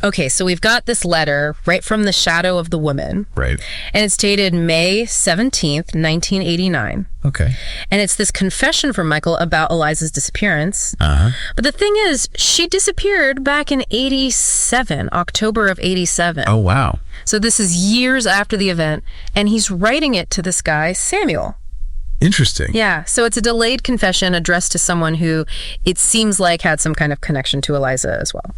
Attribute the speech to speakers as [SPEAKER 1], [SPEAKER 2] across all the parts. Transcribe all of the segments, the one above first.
[SPEAKER 1] Okay, so we've got this letter right from the shadow of the woman.
[SPEAKER 2] Right.
[SPEAKER 1] And it's dated May 17th, 1989.
[SPEAKER 2] Okay.
[SPEAKER 1] And it's this confession from Michael about Eliza's disappearance.
[SPEAKER 2] Uh-huh.
[SPEAKER 1] But the thing is, she disappeared back in 87, October of 87.
[SPEAKER 2] Oh, wow.
[SPEAKER 1] So this is years after the event, and he's writing it to this guy, Samuel.
[SPEAKER 2] Interesting.
[SPEAKER 1] Yeah, so it's a delayed confession addressed to someone who it seems like had some kind of connection to Eliza as well.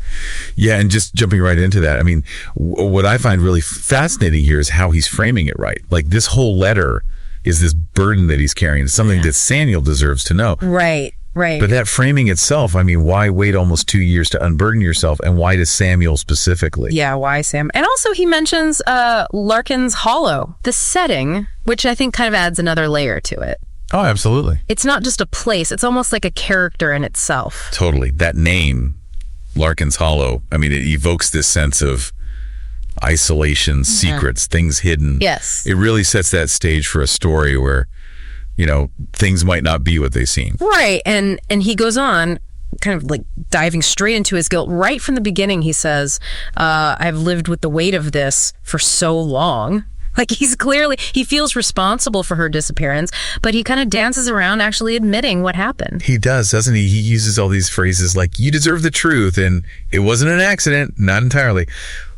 [SPEAKER 2] Yeah, and just jumping right into that, I mean, what I find really fascinating here is how he's framing it right. Like, this whole letter is this burden that he's carrying. It's something that Samuel deserves to know.
[SPEAKER 1] Right. Right.
[SPEAKER 2] But that framing itself, I mean, why wait almost 2 years to unburden yourself? And why does Samuel specifically?
[SPEAKER 1] Yeah, why Sam? And also he mentions Larkin's Hollow, the setting, which I think kind of adds another layer to it.
[SPEAKER 2] Oh, absolutely.
[SPEAKER 1] It's not just a place. It's almost like a character in itself.
[SPEAKER 2] Totally. That name, Larkin's Hollow, I mean, it evokes this sense of isolation, secrets, things hidden.
[SPEAKER 1] Yes.
[SPEAKER 2] It really sets that stage for a story where, you know, things might not be what they seem.
[SPEAKER 1] Right. And he goes on, kind of like diving straight into his guilt. Right from the beginning, he says, I've lived with the weight of this for so long. Like, he feels responsible for her disappearance, but he kind of dances around actually admitting what happened.
[SPEAKER 2] He does, doesn't he? He uses all these phrases like, you deserve the truth, and it wasn't an accident, not entirely,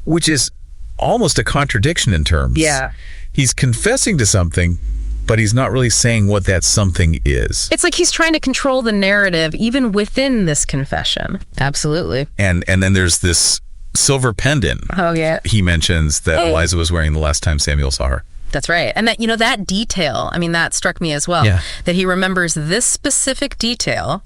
[SPEAKER 2] which is almost a contradiction in terms.
[SPEAKER 1] Yeah.
[SPEAKER 2] He's confessing to something, but he's not really saying what that something is.
[SPEAKER 1] It's like he's trying to control the narrative even within this confession. Absolutely.
[SPEAKER 2] And then there's this silver pendant.
[SPEAKER 1] Oh, yeah.
[SPEAKER 2] He mentions that Eliza was wearing the last time Samuel saw her.
[SPEAKER 1] That's right. And that, you know, that detail, I mean, that struck me as well.
[SPEAKER 2] Yeah.
[SPEAKER 1] That he remembers this specific detail,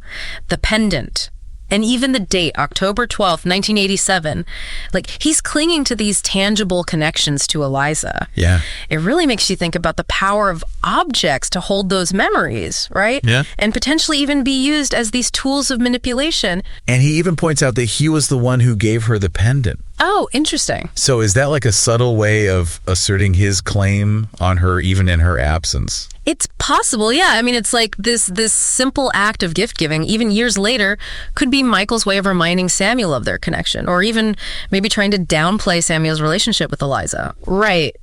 [SPEAKER 1] the pendant, and even the date, October 12th, 1987. Like, he's clinging to these tangible connections to Eliza.
[SPEAKER 2] Yeah.
[SPEAKER 1] It really makes you think about the power of objects to hold those memories, right?
[SPEAKER 2] Yeah.
[SPEAKER 1] And potentially even be used as these tools of manipulation.
[SPEAKER 2] And he even points out that he was the one who gave her the pendant.
[SPEAKER 1] Oh, interesting.
[SPEAKER 2] So is that like a subtle way of asserting his claim on her even in her absence?
[SPEAKER 1] It's possible, yeah. I mean, it's like this simple act of gift giving, even years later, could be Michael's way of reminding Samuel of their connection, or even maybe trying to downplay Samuel's relationship with Eliza. Right,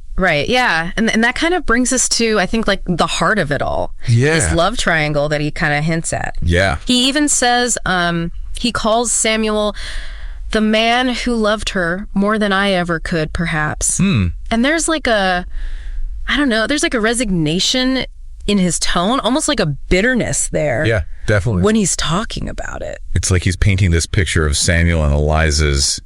[SPEAKER 1] yeah. And that kind of brings us to, I think, like the heart of it all.
[SPEAKER 2] Yeah.
[SPEAKER 1] This love triangle that he kind of hints at.
[SPEAKER 2] Yeah.
[SPEAKER 1] He even says, he calls Samuel the man who loved her more than I ever could, perhaps. And there's like there's like a resignation in his tone, almost like a bitterness there.
[SPEAKER 2] Yeah, definitely.
[SPEAKER 1] When he's talking about it.
[SPEAKER 2] It's like he's painting this picture of Samuel and Eliza's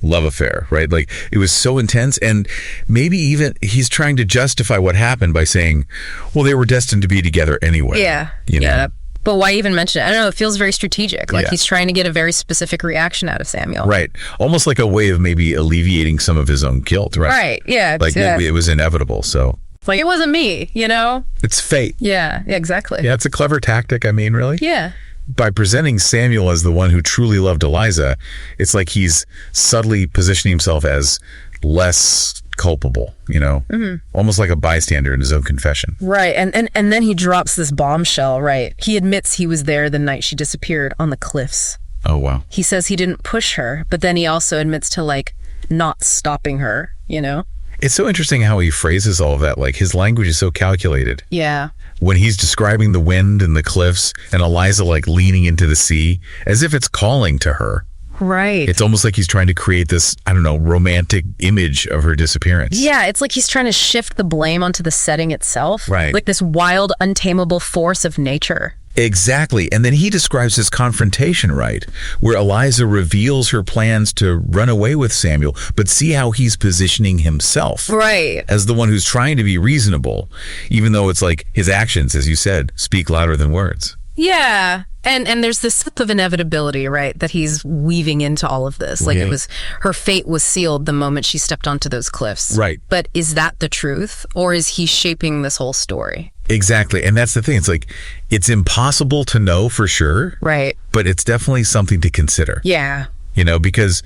[SPEAKER 2] love affair, right? Like, it was so intense, and maybe even he's trying to justify what happened by saying, well, they were destined to be together anyway.
[SPEAKER 1] Yeah.
[SPEAKER 2] You know?
[SPEAKER 1] Yeah. But why even mention it? I don't know. It feels very strategic. Like he's trying to get a very specific reaction out of Samuel.
[SPEAKER 2] Right. Almost like a way of maybe alleviating some of his own guilt, right?
[SPEAKER 1] Right. Yeah.
[SPEAKER 2] Like maybe it was inevitable. So
[SPEAKER 1] it's like, it wasn't me, you know?
[SPEAKER 2] It's fate.
[SPEAKER 1] Yeah, exactly.
[SPEAKER 2] Yeah, it's a clever tactic. I mean, really?
[SPEAKER 1] Yeah.
[SPEAKER 2] By presenting Samuel as the one who truly loved Eliza, it's like he's subtly positioning himself as less culpable, you know, almost like a bystander in his own confession.
[SPEAKER 1] Right. And then he drops this bombshell, right? He admits he was there the night she disappeared on the cliffs.
[SPEAKER 2] Oh, wow.
[SPEAKER 1] He says he didn't push her, but then he also admits to, like, not stopping her, you know?
[SPEAKER 2] It's so interesting how he phrases all of that. Like, his language is so calculated.
[SPEAKER 1] Yeah.
[SPEAKER 2] When he's describing the wind and the cliffs and Eliza, like, leaning into the sea as if it's calling to her.
[SPEAKER 1] Right.
[SPEAKER 2] It's almost like he's trying to create this, I don't know, romantic image of her disappearance.
[SPEAKER 1] Yeah, it's like he's trying to shift the blame onto the setting itself.
[SPEAKER 2] Right.
[SPEAKER 1] Like this wild, untamable force of nature.
[SPEAKER 2] Exactly. And then he describes this confrontation, right, where Eliza reveals her plans to run away with Samuel, but see how he's positioning himself.
[SPEAKER 1] Right.
[SPEAKER 2] As the one who's trying to be reasonable, even though it's like his actions, as you said, speak louder than words.
[SPEAKER 1] Yeah. And there's this sense of inevitability, right, that he's weaving into all of this. Like, it was, her fate was sealed the moment she stepped onto those cliffs.
[SPEAKER 2] Right.
[SPEAKER 1] But is that the truth, or is he shaping this whole story?
[SPEAKER 2] Exactly. And that's the thing. It's like, it's impossible to know for sure.
[SPEAKER 1] Right.
[SPEAKER 2] But it's definitely something to consider.
[SPEAKER 1] Yeah.
[SPEAKER 2] You know, because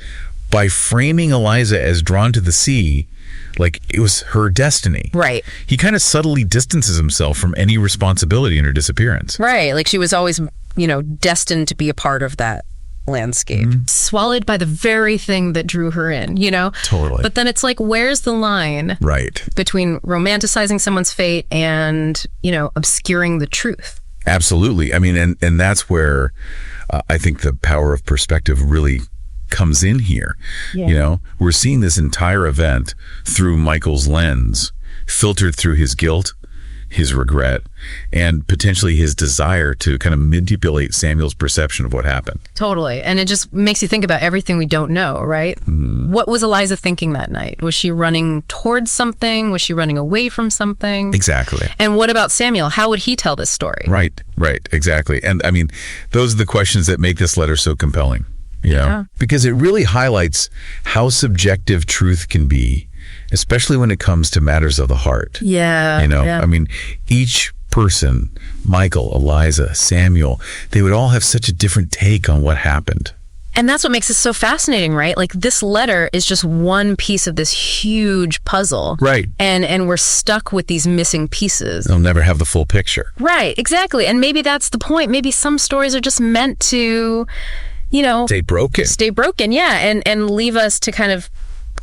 [SPEAKER 2] by framing Eliza as drawn to the sea, like it was her destiny.
[SPEAKER 1] Right.
[SPEAKER 2] He kind of subtly distances himself from any responsibility in her disappearance.
[SPEAKER 1] Right. Like she was always, you know, destined to be a part of that landscape, swallowed by the very thing that drew her in, you know?
[SPEAKER 2] Totally.
[SPEAKER 1] But then it's like, where's the line between romanticizing someone's fate and, you know, obscuring the truth?
[SPEAKER 2] Absolutely. I mean, and that's where I think the power of perspective really comes in here. Yeah. You know, we're seeing this entire event through Michael's lens, filtered through his guilt, his regret, and potentially his desire to kind of manipulate Samuel's perception of what happened.
[SPEAKER 1] Totally. And it just makes you think about everything we don't know, right? What was Eliza thinking that night? Was she running towards something? Was she running away from something?
[SPEAKER 2] Exactly.
[SPEAKER 1] And what about Samuel? How would he tell this story?
[SPEAKER 2] Right, exactly. And I mean, those are the questions that make this letter so compelling, you know? Because it really highlights how subjective truth can be, especially when it comes to matters of the heart.
[SPEAKER 1] Yeah.
[SPEAKER 2] You know,
[SPEAKER 1] yeah.
[SPEAKER 2] I mean, each person, Michael, Eliza, Samuel, they would all have such a different take on what happened.
[SPEAKER 1] And that's what makes it so fascinating, right? Like, this letter is just one piece of this huge puzzle.
[SPEAKER 2] Right.
[SPEAKER 1] And we're stuck with ththese missing pieces.
[SPEAKER 2] They'll never have the full picture.
[SPEAKER 1] Right, exactly. And maybe that's the point. Maybe some stories are just meant to, you know,
[SPEAKER 2] stay broken,
[SPEAKER 1] yeah, and leave us to kind of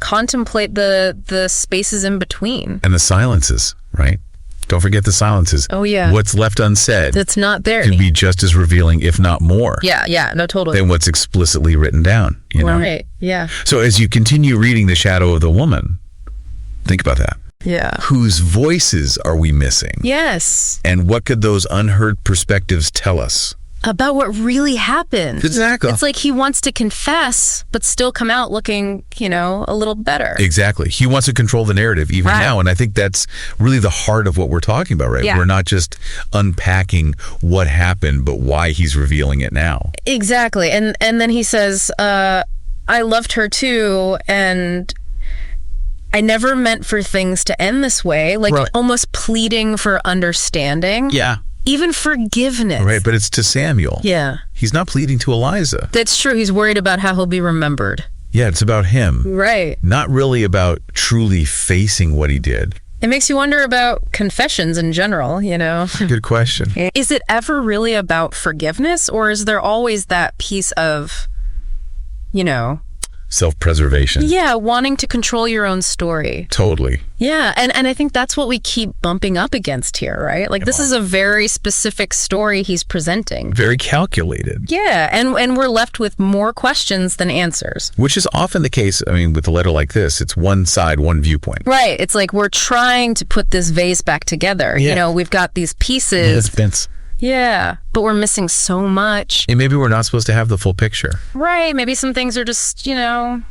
[SPEAKER 1] contemplate the spaces in between.
[SPEAKER 2] And the silences, right? Don't forget the silences.
[SPEAKER 1] Oh, yeah.
[SPEAKER 2] What's left unsaid
[SPEAKER 1] that's not there
[SPEAKER 2] can be just as revealing, if not more.
[SPEAKER 1] Yeah, no, totally.
[SPEAKER 2] Than what's explicitly written down, you know?
[SPEAKER 1] Right, yeah.
[SPEAKER 2] So as you continue reading The Shadow of the Woman, think about that.
[SPEAKER 1] Yeah.
[SPEAKER 2] Whose voices are we missing?
[SPEAKER 1] Yes.
[SPEAKER 2] And what could those unheard perspectives tell us?
[SPEAKER 1] About what really happened.
[SPEAKER 2] Exactly.
[SPEAKER 1] It's like he wants to confess, but still come out looking, you know, a little better.
[SPEAKER 2] Exactly. He wants to control the narrative even now. And I think that's really the heart of what we're talking about, right?
[SPEAKER 1] Yeah.
[SPEAKER 2] We're not just unpacking what happened, but why he's revealing it now.
[SPEAKER 1] Exactly. And then he says, I loved her too, and I never meant for things to end this way. Like, almost pleading for understanding.
[SPEAKER 2] Yeah.
[SPEAKER 1] Even forgiveness.
[SPEAKER 2] Right, but it's to Samuel.
[SPEAKER 1] Yeah.
[SPEAKER 2] He's not pleading to Eliza.
[SPEAKER 1] That's true. He's worried about how he'll be remembered.
[SPEAKER 2] Yeah, it's about him.
[SPEAKER 1] Right.
[SPEAKER 2] Not really about truly facing what he did.
[SPEAKER 1] It makes you wonder about confessions in general, you know?
[SPEAKER 2] Good question.
[SPEAKER 1] Is it ever really about forgiveness, or is there always that piece of, you know,
[SPEAKER 2] self-preservation?
[SPEAKER 1] Yeah, wanting to control your own story.
[SPEAKER 2] Totally.
[SPEAKER 1] Yeah, and I think that's what we keep bumping up against here, right? Like, this is a very specific story he's presenting.
[SPEAKER 2] Very calculated.
[SPEAKER 1] Yeah, and we're left with more questions than answers.
[SPEAKER 2] Which is often the case, I mean, with a letter like this, it's one side, one viewpoint.
[SPEAKER 1] Right, it's like we're trying to put this vase back together. Yeah. You know, we've got these pieces. Yeah, but we're missing so much.
[SPEAKER 2] And maybe we're not supposed to have the full picture.
[SPEAKER 1] Right, maybe some things are just, you know,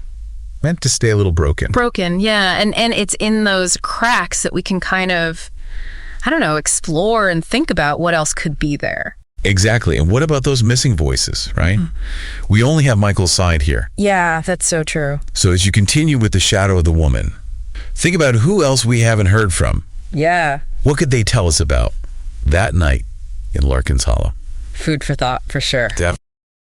[SPEAKER 2] meant to stay a little broken.
[SPEAKER 1] Broken, yeah. And it's in those cracks that we can kind of, I don't know, explore and think about what else could be there.
[SPEAKER 2] Exactly. And what about those missing voices, right? We only have Michael's side here.
[SPEAKER 1] Yeah, that's so true.
[SPEAKER 2] So as you continue with The Shadow of the Woman, think about who else we haven't heard from.
[SPEAKER 1] Yeah.
[SPEAKER 2] What could they tell us about that night in Larkin's Hollow?
[SPEAKER 1] Food for thought, for sure.